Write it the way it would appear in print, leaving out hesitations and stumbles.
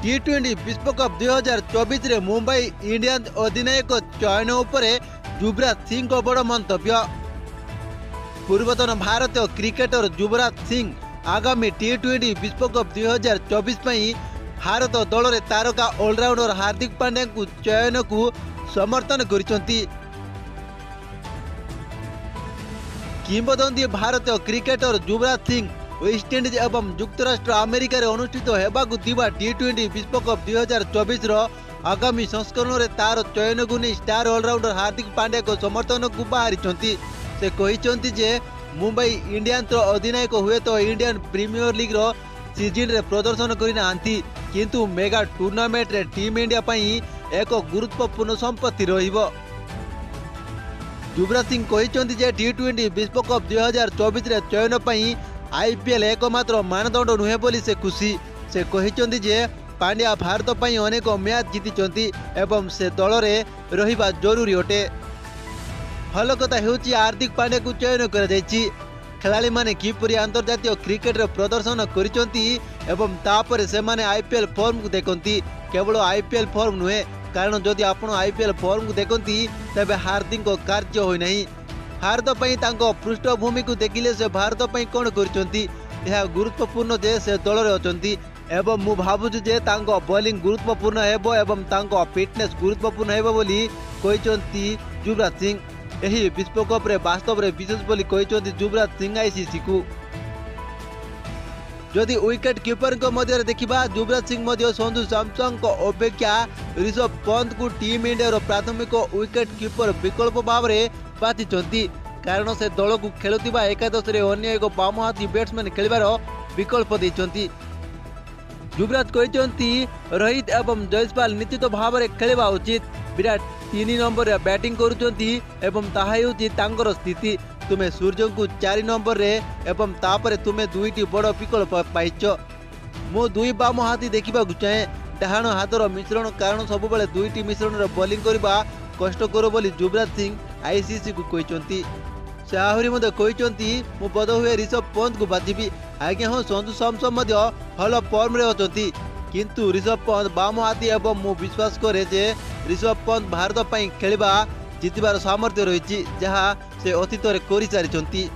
टी20 विश्वकप 2024 रे मुंबई इंडियंस अधिनायक चयन उपरे युवराज सिंह को बड़ मंतव्य। पूर्वतन भारतीय क्रिकेटर युवराज सिंह आगामी टी20 विश्वकप 2024 पई भारत दल रे तारका ऑलराउंडर हार्दिक पांड्या को चयन को समर्थन करिसंती। किंवदंती भारतीय क्रिकेटर युवराज सिंह वेस्टइंडीज एवं युक्तराष्ट्र अमेरिका रे अनुष्ठित हेबाकु थिबा टी20 विश्वकप 2024 रो आगामी संस्करण रे तार चयन को नहीं स्टार ऑलराउंडर हार्दिक पांड्या को समर्थन को बाहरी से कहिसंती जे मुंबई इंडियंस रो अधिनायक हुए तो इंडियन प्रीमियर लीग रो सीजन रे प्रदर्शन करिनांती, किंतु मेगा टूर्नामेंट रे टीम इंडिया पई एक गुरुत्वपूर्ण संपत्ति रहिबो। युवराज सिंह कहिसंती जे टी20 विश्वकप 2024 रे चयन पई आईपीएल एकमात्र मानदंड नुहे बोली से खुशी। से कहिसंती जे पांड्या भारत पई अनेक मैच जीतिचंती एवं से दल रे रहिबा जरूरी अटे। भल कथा हेउची हार्दिक पांड्या को चयन कर जायछि। खेलाड़ी माने किपरि अंतर्जातीय क्रिकेट रे प्रदर्शन करिसंती एवं तापर से माने आईपीएल फॉर्म को देखंती। केवल आईपीएल फॉर्म नुहे, कारण जदि आपण आईपीएल फॉर्म को देखंती तबे हार्दिक को कार्य होई नहीं। भारत पई तांको पृष्ठभूमि को देखिले से भारत पई कोन करिसंती यह गुरुत्वपूर्ण जे से दल रे अछंती एवं मु भाबुछु जे तांको बॉलिंग गुरुत्वपूर्ण हेबो एवं तांको फिटनेस गुरुत्वपूर्ण हेबो बोली कहिसंती युवराज सिंह। एही विश्वकप रे वास्तव रे विशेष बोली कहिसंती युवराज सिंह आईसीसी को। जदि विकेट कीपर को मध्य देखिबा युवराज सिंह मध्य संजू सैमसन को अपेक्षा ऋषभ पंत को टीम इंडिया रो प्राथमिक विकेट कीपर विकल्प भाव रे बाछिचंती, कारण से दल को खेलुतिबा एकादश रे अन्य एक बामहाती बैट्समैन खेलिबार विकल्प दैचंती। युवराज कहिसंती रोहित एवं जयसवाल निश्चित भाव रे खेलिबा उचित। विराट 3 नंबर रे बैटिंग करूचंती एवं ताहा हेउची तांकर स्थिति। तुमे सूर्य को 4 नंबर रे एवं तापरे तुमे दुईटी बड़ विकल्प पाइछ। मो दुई बामहाती देखिबा चाहे डाहाण हाथर मिश्रण, कारण सब बेले दुईटी मिश्रण रे बॉलिंग करबा कष्टकर बोली युवराज सिंह आईसीसी को कहिसंती। से आहरी मते कहिसंती मु बद हुए ऋषभ पंत को बाजिबी। आज्ञा हो संजू सैमसन मध्य भल फॉर्म रे अछंती, किंतु ऋषभ पंत बाम हाथी एवं मु विश्वास करे जे ऋषभ पंत भारत पई खेलिबा जितिबार सामर्थ्य रहिछि, जहा से अतीत रे करि सारिछंती।